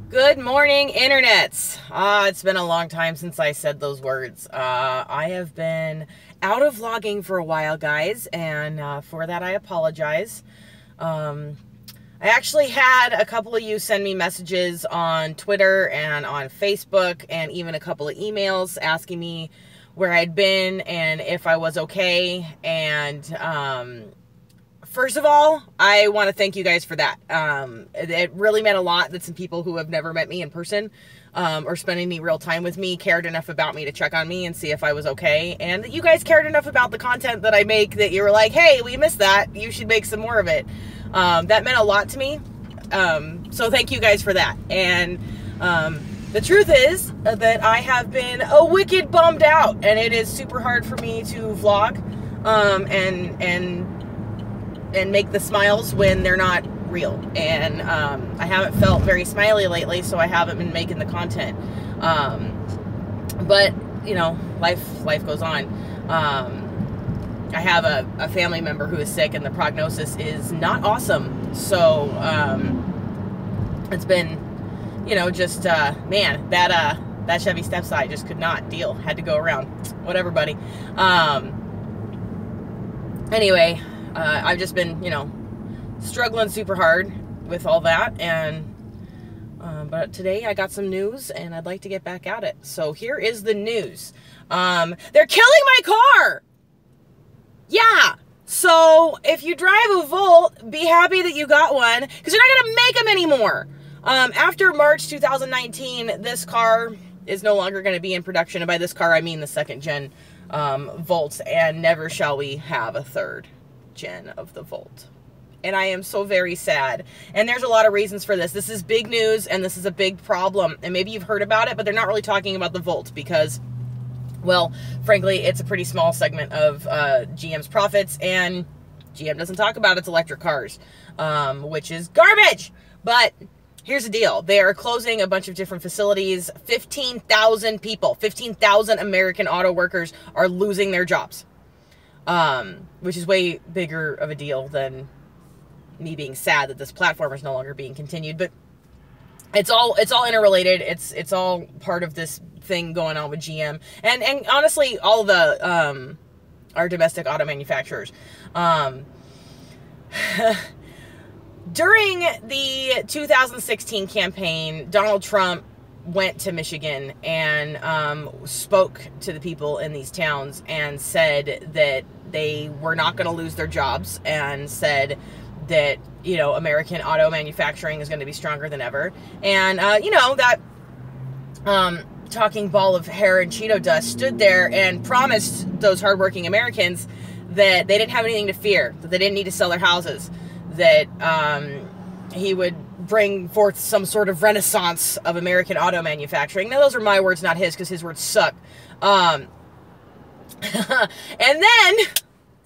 Good morning, internets. It's been a long time since I said those words. I have been out of vlogging for a while, guys, and for that I apologize. I actually had a couple of you send me messages on Twitter and on Facebook and even a couple of emails asking me where I'd been and if I was okay. And first of all, I want to thank you guys for that. It really meant a lot that some people who have never met me in person or spent any real time with me cared enough about me to check on me and see if I was okay. And that you guys cared enough about the content that I make that you were like, hey, we missed that. You should make some more of it. That meant a lot to me. So thank you guys for that. And the truth is that I have been a wicked bummed out. And it is super hard for me to vlog and make the smiles when they're not real. And I haven't felt very smiley lately, so I haven't been making the content. But, you know, life goes on. I have a family member who is sick, and the prognosis is not awesome. So it's been, you know, just, man, that Chevy stepside just could not deal. Had to go around. Whatever, buddy. Anyway, I've just been, you know, struggling super hard with all that, and but today I got some news, and I'd like to get back at it. So here is the news. They're killing my car! Yeah! So, if you drive a Volt, be happy that you got one, because you're not going to make them anymore. After March 2019, this car is no longer going to be in production, and by this car I mean the second gen Volt, and never shall we have a third gen of the Volt. And I am so very sad. And there's a lot of reasons for this. This is big news, and this is a big problem. And maybe you've heard about it, but they're not really talking about the Volt because, well, frankly, it's a pretty small segment of GM's profits, and GM doesn't talk about its electric cars, which is garbage. But here's the deal. They are closing a bunch of different facilities. 15,000 people, 15,000 American auto workers are losing their jobs. Which is way bigger of a deal than me being sad that this platform is no longer being continued. But it's all interrelated. It's all part of this thing going on with GM and honestly all the our domestic auto manufacturers. During the 2016 campaign, Donald Trump went to Michigan and spoke to the people in these towns and said that they were not going to lose their jobs, and said that, you know, American auto manufacturing is going to be stronger than ever. And, you know, that talking ball of hair and Cheeto dust stood there and promised those hardworking Americans that they didn't have anything to fear, that they didn't need to sell their houses, that he would bring forth some sort of renaissance of American auto manufacturing. Now, those are my words, not his, because his words suck. And then,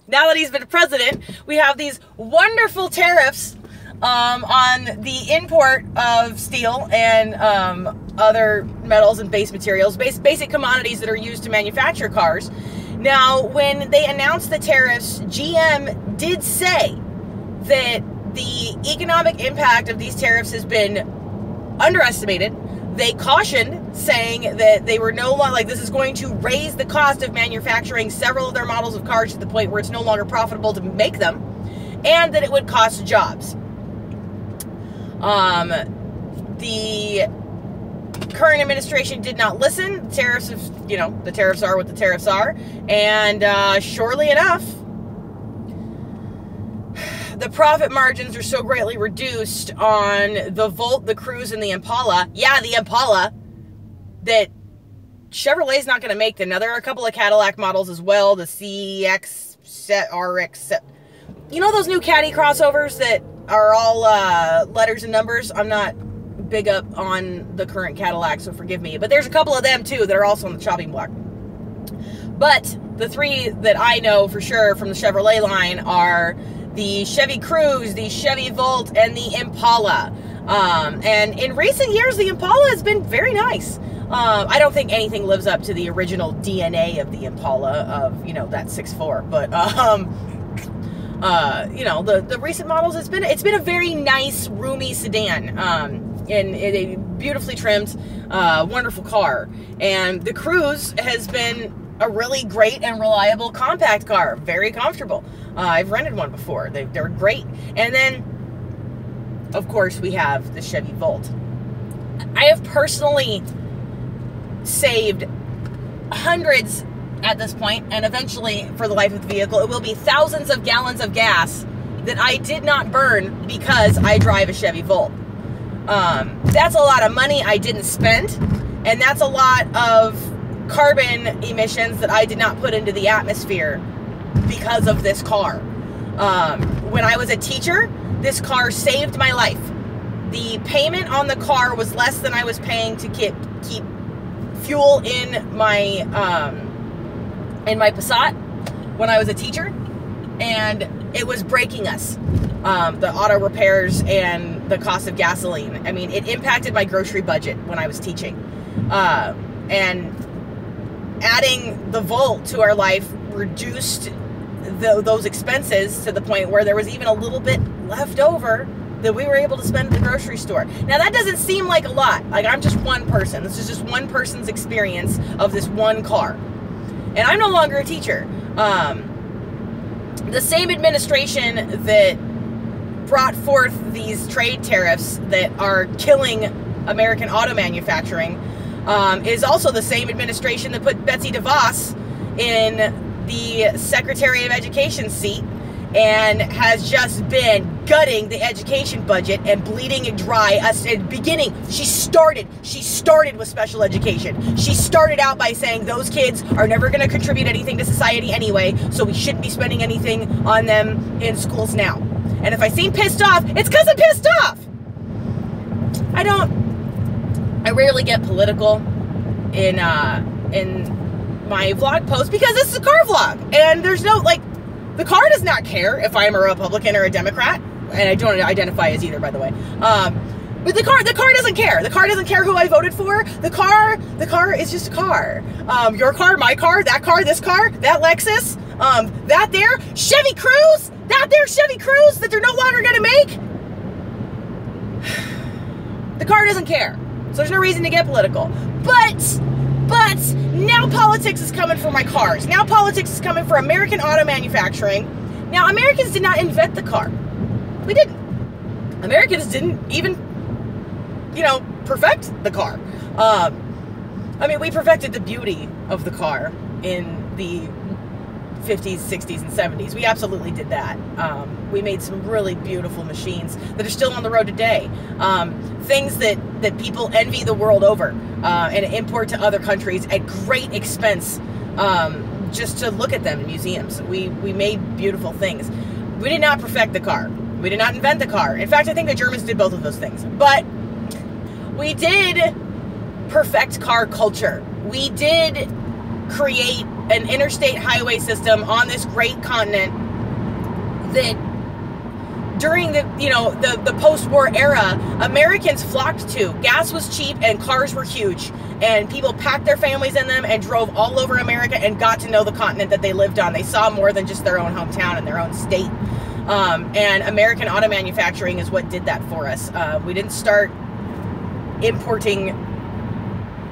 now that he's been president, we have these wonderful tariffs on the import of steel and other metals and base materials, basic commodities that are used to manufacture cars. Now, when they announced the tariffs, GM did say that the economic impact of these tariffs has been underestimated. They cautioned, saying that they were no longer, like, this is going to raise the cost of manufacturing several of their models of cars to the point where it's no longer profitable to make them, and that it would cost jobs. The current administration did not listen. Tariffs, you know, the tariffs are what the tariffs are, and surely enough, the profit margins are so greatly reduced on the Volt, the Cruze, and the Impala. Yeah, the Impala. That Chevrolet's not going to make them. Now, there are a couple of Cadillac models as well. The CX, RX. You know those new Caddy crossovers that are all letters and numbers? I'm not big up on the current Cadillac, so forgive me. But there's a couple of them, too, that are also on the chopping block. But the three that I know for sure from the Chevrolet line are the Chevy Cruze, the Chevy Volt, and the Impala. And in recent years, the Impala has been very nice. I don't think anything lives up to the original DNA of the Impala of, you know, that 6.4. But you know, the recent models, it's been a very nice, roomy sedan, and a beautifully trimmed, wonderful car. And the Cruise has been a really great and reliable compact car, very comfortable. I've rented one before. They're great. And then, of course, we have the Chevy Volt. I have personally saved hundreds at this point, and eventually, for the life of the vehicle, it will be thousands of gallons of gas that I did not burn because I drive a Chevy Volt. That's a lot of money I didn't spend, and that's a lot of carbon emissions that I did not put into the atmosphere because of this car. When I was a teacher, this car saved my life. The payment on the car was less than I was paying to keep fuel in my Passat when I was a teacher, and it was breaking us. The auto repairs and the cost of gasoline. I mean, it impacted my grocery budget when I was teaching. And adding the Volt to our life reduced those expenses to the point where there was even a little bit left over that we were able to spend at the grocery store. Now, that doesn't seem like a lot. Like, I'm just one person. This is just one person's experience of this one car. And I'm no longer a teacher. The same administration that brought forth these trade tariffs that are killing American auto manufacturing is also the same administration that put Betsy DeVos in the Secretary of Education seat and has just been gutting the education budget and bleeding it dry. At the beginning, she started with special education. She started out by saying those kids are never going to contribute anything to society anyway, so we shouldn't be spending anything on them in schools now. And if I seem pissed off, it's because I'm pissed off. I rarely get political in my vlog posts because this is a car vlog, and there's no, like, the car does not care if I'm a Republican or a Democrat, and I don't identify as either, by the way. But the car doesn't care. The car doesn't care who I voted for. The car is just a car. Your car, my car, that car, this car, that Lexus, that there, Chevy Cruise, that there Chevy Cruise that they're no longer gonna make. The car doesn't care. So there's no reason to get political. But now politics is coming for my cars. Now politics is coming for American auto manufacturing. Now, Americans did not invent the car. We didn't. Americans didn't even, perfect the car. I mean, we perfected the beauty of the car in the 50s, 60s, and 70s. We absolutely did that. We made some really beautiful machines that are still on the road today. Things that people envy the world over and import to other countries at great expense just to look at them in museums. We made beautiful things. We did not perfect the car. We did not invent the car. In fact, I think the Germans did both of those things. But we did perfect car culture. We did create an interstate highway system on this great continent that during the post-war era, Americans flocked to. Gas was cheap and cars were huge, and people packed their families in them and drove all over America and got to know the continent that they lived on. They saw more than just their own hometown and their own state. And American auto manufacturing is what did that for us. We didn't start importing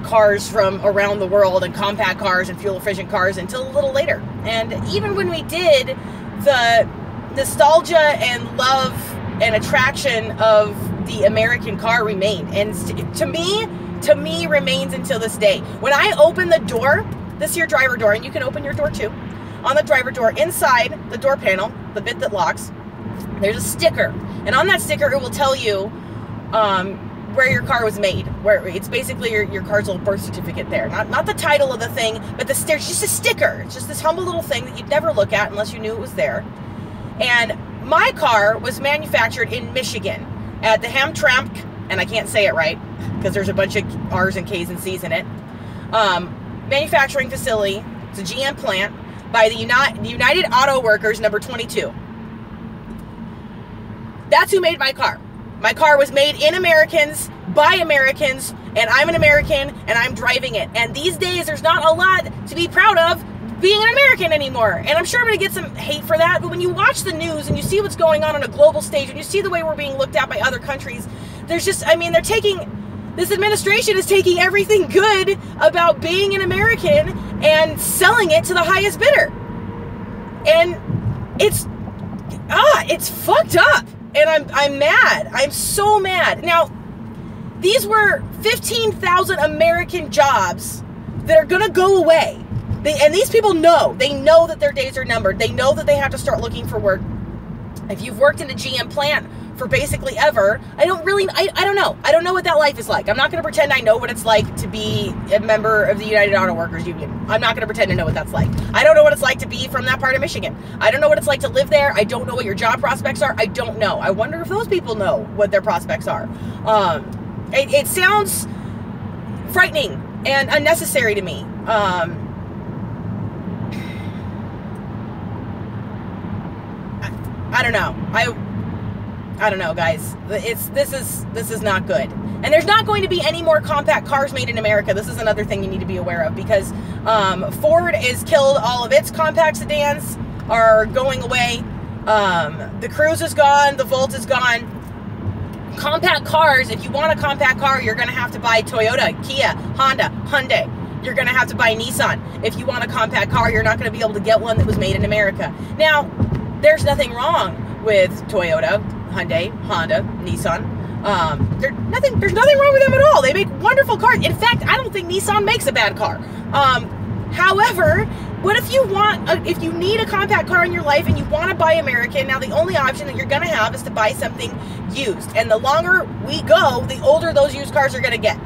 cars from around the world and compact cars and fuel-efficient cars until a little later. And even when we did, the nostalgia and love and attraction of the American car remained, and to me remains until this day. When I open the door, this here driver door, and you can open your door too, on the driver door, inside the door panel, the bit that locks, there's a sticker, and on that sticker it will tell you where your car was made, where it's basically your car's little birth certificate there. Not the title of the thing, but there's just a sticker. It's just this humble little thing that you'd never look at unless you knew it was there. And my car was manufactured in Michigan at the Hamtramck, and I can't say it right because there's a bunch of R's and K's and C's in it, manufacturing facility. It's a GM plant by the United Auto Workers number 22. That's who made my car. My car was made in Americans, by Americans, and I'm an American, and I'm driving it. And these days, there's not a lot to be proud of being an American anymore. And I'm sure I'm going to get some hate for that, but when you watch the news and you see what's going on a global stage, and you see the way we're being looked at by other countries, there's just, I mean, this administration is taking everything good about being an American and selling it to the highest bidder. And it's fucked up. And I'm mad. I'm so mad. Now, these were 15,000 American jobs that are going to go away. And these people know. They know that their days are numbered. They know that they have to start looking for work. If you've worked in a GM plant for basically ever, I don't know. I don't know what that life is like. I'm not going to pretend I know what it's like to be a member of the United Auto Workers Union. I'm not going to pretend to know what that's like. I don't know what it's like to be from that part of Michigan. I don't know what it's like to live there. I don't know what your job prospects are. I don't know. I wonder if those people know what their prospects are. It sounds frightening and unnecessary to me. I don't know. I don't know, guys. This is not good. And there's not going to be any more compact cars made in America. This is another thing you need to be aware of, because Ford has killed all of its compact sedans, are going away. The Cruze is gone. The Volt is gone. Compact cars, if you want a compact car, you're going to have to buy Toyota, Kia, Honda, Hyundai. You're going to have to buy Nissan. If you want a compact car, you're not going to be able to get one that was made in America. Now, there's nothing wrong with Toyota, Hyundai, Honda, Nissan. There's nothing wrong with them at all. They make wonderful cars. In fact, I don't think Nissan makes a bad car. However, what if if you need a compact car in your life and you want to buy American, now the only option that you're going to have is to buy something used. And the longer we go, the older those used cars are going to get.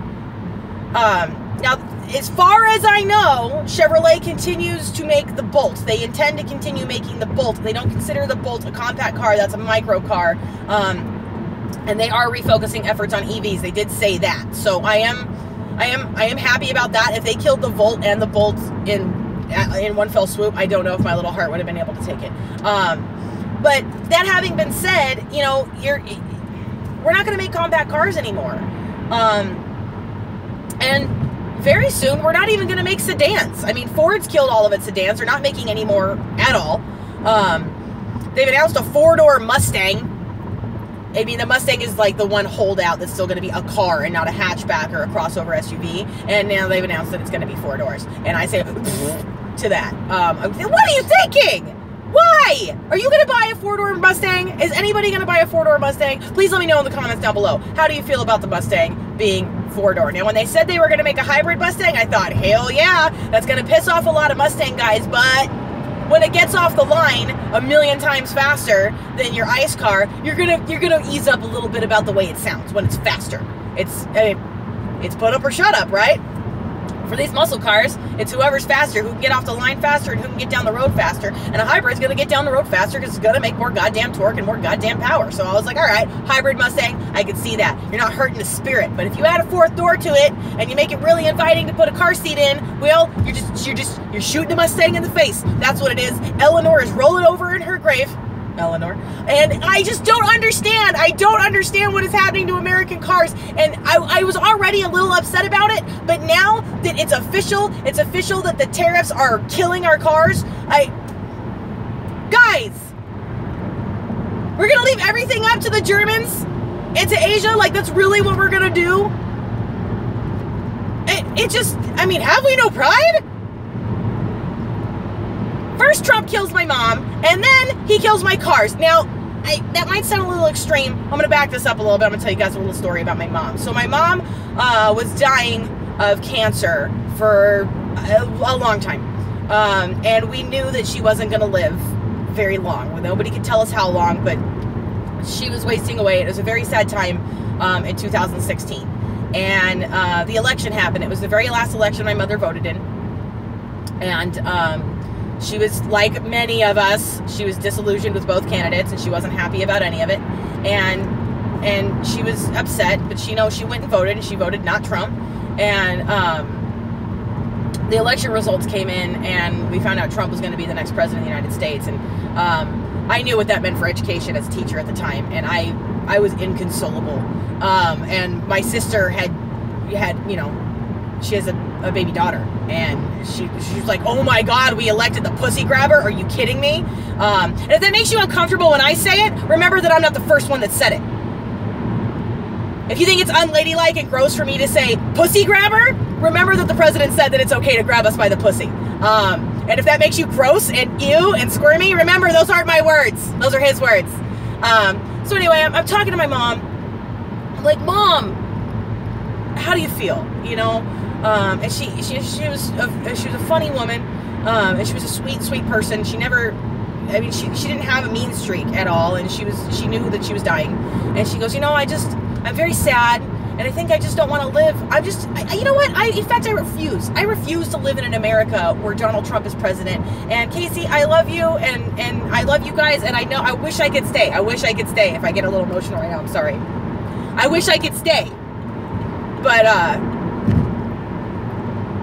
Now, as far as I know, Chevrolet continues to make the Bolt. They intend to continue making the Bolt. They don't consider the Bolt a compact car. That's a micro car. And they are refocusing efforts on EVs. They did say that. So I am happy about that. If they killed the Volt and the Bolt in one fell swoop, I don't know if my little heart would have been able to take it. But that having been said, you know, we're not going to make compact cars anymore. And very soon, we're not even going to make sedans. I mean, Ford's killed all of its sedans. They're not making any more at all. They've announced a four-door Mustang. I mean, the Mustang is like the one holdout that's still going to be a car and not a hatchback or a crossover SUV. And now they've announced that it's going to be 4 doors. And I say to that. What are you thinking? Why? Are you going to buy a 4-door Mustang? Is anybody going to buy a 4-door Mustang? Please let me know in the comments down below. How do you feel about the Mustang being 4-door? Now, when they said they were going to make a hybrid Mustang, I thought, hell yeah, that's going to piss off a lot of Mustang guys, but when it gets off the line 1,000,000 times faster than your ICE car, you're gonna ease up a little bit about the way it sounds when it's faster. It's put up or shut up, right? For these muscle cars, it's whoever's faster, who can get off the line faster and who can get down the road faster. And a hybrid's going to get down the road faster because it's going to make more goddamn torque and more goddamn power. So I was like, all right, hybrid Mustang, I can see that. You're not hurting the spirit. But if you add a 4th door to it and you make it really inviting to put a car seat in, well, you're shooting the Mustang in the face. That's what it is. Eleanor is rolling over in her grave. Eleanor. And I just don't understand. I don't understand what is happening to American cars. And I was already a little upset about it, but now that it's official that the tariffs are killing our cars. Guys, we're gonna leave everything up to the Germans and to Asia? Like, that's really what we're gonna do? I mean, have we no pride? First, Trump kills my mom, and then he kills my cars. Now, that might sound a little extreme. I'm going to back this up a little bit. I'm going to tell you guys a little story about my mom. So my mom was dying of cancer for a long time. And we knew that she wasn't going to live very long. Nobody could tell us how long, but she was wasting away. It was a very sad time in 2016. And the election happened. It was the very last election my mother voted in. And she was, like many of us, she was disillusioned with both candidates, and she wasn't happy about any of it. And she was upset, but she went and voted, and she voted not Trump. And the election results came in, and we found out Trump was going to be the next president of the United States. And I knew what that meant for education as a teacher at the time, and I was inconsolable. And my sister had she has a baby daughter, and she's like, oh my God, we elected the pussy grabber. Are you kidding me? And if that makes you uncomfortable when I say it, remember that I'm not the first one that said it. If you think it's unladylike and gross for me to say pussy grabber, remember that the president said that it's okay to grab us by the pussy. And if that makes you gross and ew and squirmy, remember those aren't my words. Those are his words. So anyway, I'm talking to my mom. I'm like, Mom, how do you feel? You know? And she was a funny woman. And she was a sweet person. She never, I mean, she didn't have a mean streak at all. And she knew that she was dying. And she goes, you know, I'm very sad, and I think I just don't want to live. You know what? In fact, I refuse. I refuse to live in an America where Donald Trump is president. And Casey, I love you, and I love you guys, and I wish I could stay. I wish I could stay. If I get a little emotional right now, I'm sorry. I wish I could stay. But,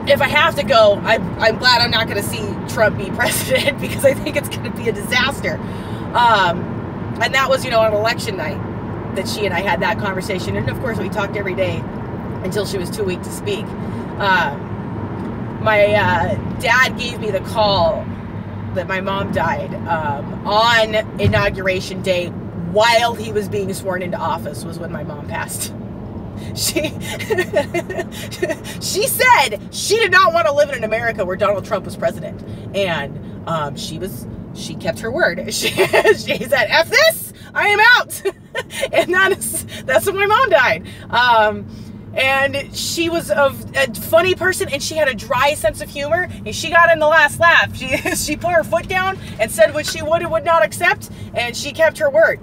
if I have to go, I'm glad I'm not going to see Trump be president, because I think it's going to be a disaster. And that was, you know, on election night that she and I had that conversation. And of course we talked every day until she was too weak to speak. My dad gave me the call that my mom died on Inauguration Day while he was being sworn into office was when my mom passed. She said she did not want to live in an America where Donald Trump was president. And she kept her word. She said, F this, I am out. And that's when my mom died. And she was a funny person, and she had a dry sense of humor, and she got in the last laugh. She put her foot down and said what she would and would not accept, and she kept her word.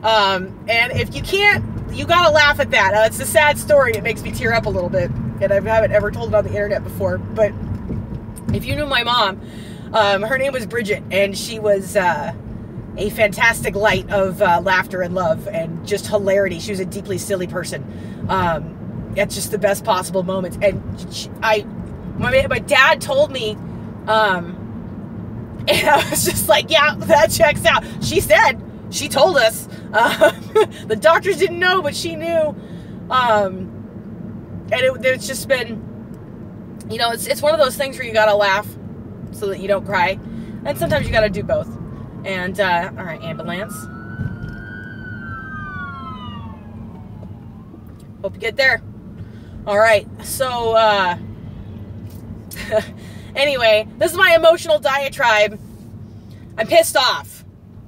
And if you can't, you gotta laugh at that. It's a sad story. It makes me tear up a little bit, and I haven't ever told it on the internet before. But if you knew my mom, her name was Bridget, and she was a fantastic light of laughter and love and just hilarity. She was a deeply silly person. At just the best possible moments. And my dad told me, and I was just like, yeah, that checks out. She told us. The doctors didn't know, but she knew. And it's just been, you know, it's one of those things where you gotta laugh so that you don't cry. And sometimes you gotta do both. And, all right, ambulance. Hope you get there. All right, so, anyway, this is my emotional diatribe. I'm pissed off.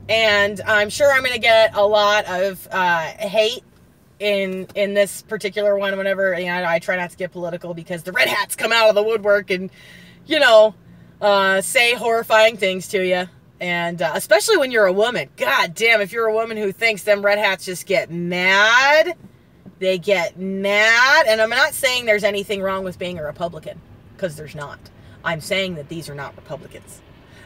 And I'm sure I'm going to get a lot of hate in this particular one whenever, you know, I try not to get political because the red hats come out of the woodwork and, you know, say horrifying things to you. And especially when you're a woman. God damn, if you're a woman who thinks them red hats just get mad, they get mad. And I'm not saying there's anything wrong with being a Republican, because there's not. I'm saying that these are not Republicans.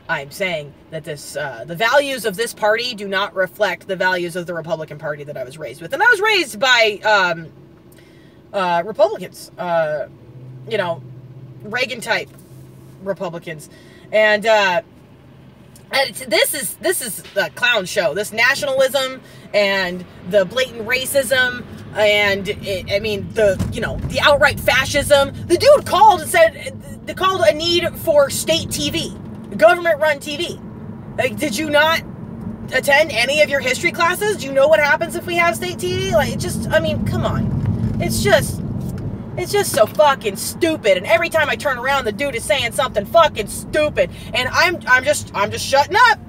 I'm saying that the values of this party do not reflect the values of the Republican Party that I was raised with. And I was raised by Republicans, you know, Reagan-type Republicans. And this is a clown show. This nationalism and the blatant racism and the outright fascism. The dude called and said they called a need for state TV, government-run TV. Like, did you not attend any of your history classes? Do you know what happens if we have state TV? Like, come on. It's just so fucking stupid. And every time I turn around, the dude is saying something fucking stupid. And I'm just shutting up.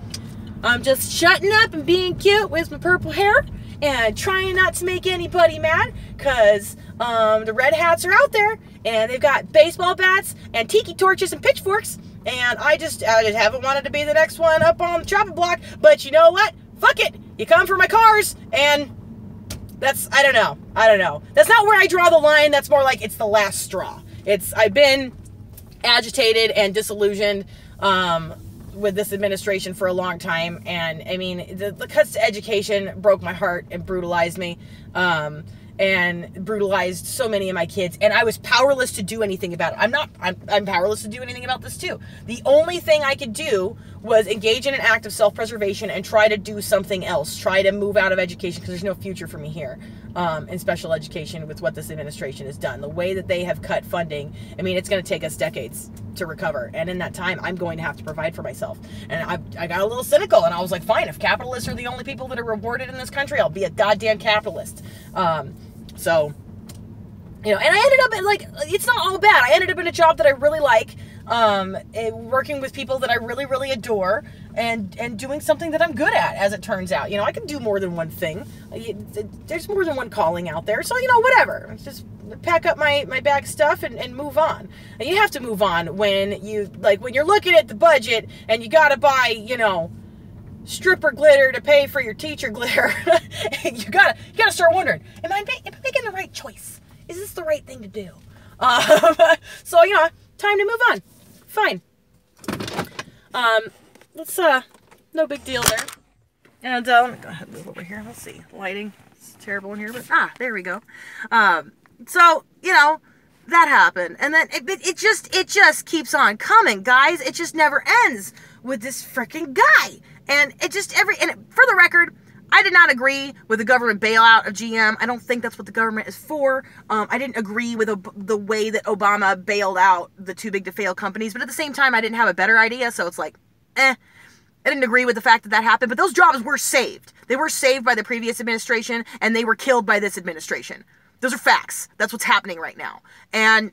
I'm just shutting up and being cute with my purple hair and trying not to make anybody mad, because the red hats are out there and they've got baseball bats and tiki torches and pitchforks. And I just haven't wanted to be the next one up on the chopping block. But you know what? Fuck it. You come for my cars, and I don't know. That's not where I draw the line. That's more like it's the last straw. I've been agitated and disillusioned with this administration for a long time. And I mean, the cuts to education broke my heart and brutalized me. And brutalized so many of my kids, and I was powerless to do anything about it. I'm powerless to do anything about this too. The only thing I could do was engage in an act of self-preservation and try to do something else. Try to move out of education because there's no future for me here in special education with what this administration has done. The way that they have cut funding, I mean, it's going to take us decades to recover. And in that time, I'm going to have to provide for myself. And I got a little cynical, and I was like, fine, if capitalists are the only people that are rewarded in this country, I'll be a goddamn capitalist. So, you know, and I ended up in, like, it's not all bad. I ended up in a job that I really like, working with people that I really, really adore, and doing something that I'm good at, as it turns out. You know, I can do more than one thing. There's more than one calling out there. So, you know, whatever. Just pack up my bag of stuff and move on. And you have to move on when you're looking at the budget and you got to buy, you know, stripper glitter to pay for your teacher glitter. you gotta start wondering, am I making the right choice? Is this the right thing to do? So, you know, time to move on. Fine. Let's, no big deal there. And, let me go ahead and move over here. Let's see. Lighting. It's terrible in here, but, there we go. So, you know, that happened. And then it just keeps on coming, guys. It just never ends with this freaking guy. And for the record, I did not agree with the government bailout of GM. I don't think that's what the government is for. I didn't agree with the way that Obama bailed out the too big to fail companies. But at the same time, I didn't have a better idea. So it's like, I didn't agree with the fact that happened. But those jobs were saved. They were saved by the previous administration, and they were killed by this administration. Those are facts. That's what's happening right now. And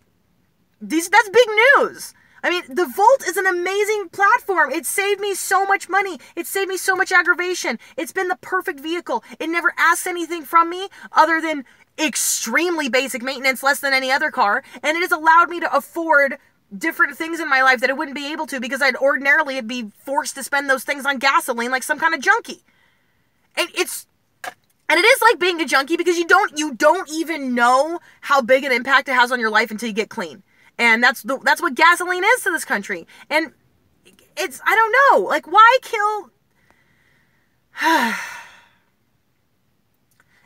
that's big news. I mean, the Volt is an amazing platform. It saved me so much money. It saved me so much aggravation. It's been the perfect vehicle. It never asks anything from me other than extremely basic maintenance, less than any other car. And it has allowed me to afford different things in my life that I wouldn't be able to because I'd ordinarily be forced to spend those things on gasoline like some kind of junkie. And it is like being a junkie because you don't even know how big an impact it has on your life until you get clean. And that's what gasoline is to this country. And I don't know, like, why kill?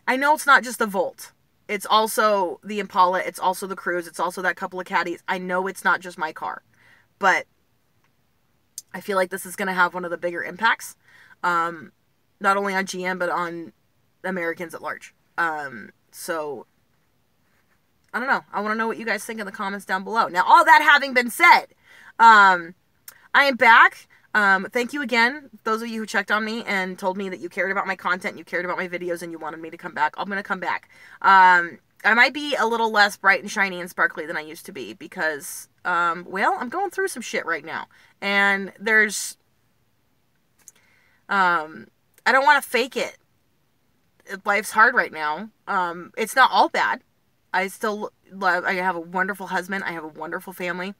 I know it's not just the Volt. It's also the Impala. It's also the Cruise. It's also that couple of Caddies. I know it's not just my car, but I feel like this is going to have one of the bigger impacts, not only on GM, but on Americans at large. So I don't know. I want to know what you guys think in the comments down below. Now, all that having been said, I am back. Thank you again, those of you who checked on me and told me that you cared about my content, you cared about my videos, and you wanted me to come back. I'm going to come back. I might be a little less bright and shiny and sparkly than I used to be because, well, I'm going through some shit right now. And there's, I don't want to fake it. Life's hard right now. It's not all bad. I have a wonderful husband. I have a wonderful family,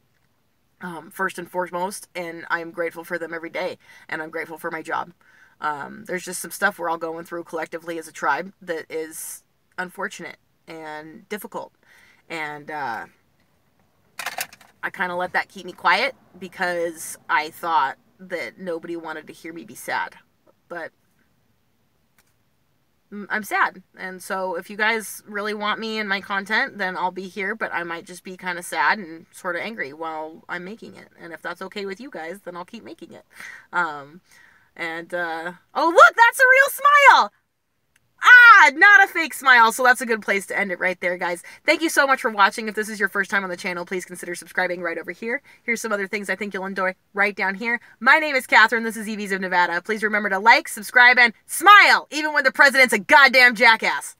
first and foremost, and I'm grateful for them every day, and I'm grateful for my job. There's just some stuff we're all going through collectively as a tribe that is unfortunate and difficult, and I kind of let that keep me quiet because I thought that nobody wanted to hear me be sad, but I'm sad. And so if you guys really want me and my content, then I'll be here, but I might just be kind of sad and sort of angry while I'm making it. And if that's okay with you guys, then I'll keep making it. Oh, look, that's a real smile. Not a fake smile. So that's a good place to end it right there, guys. Thank you so much for watching. If this is your first time on the channel, please consider subscribing right over here. Here's some other things I think you'll enjoy right down here. My name is Katherine. This is EVs of Nevada. Please remember to like, subscribe, and smile, even when the president's a goddamn jackass.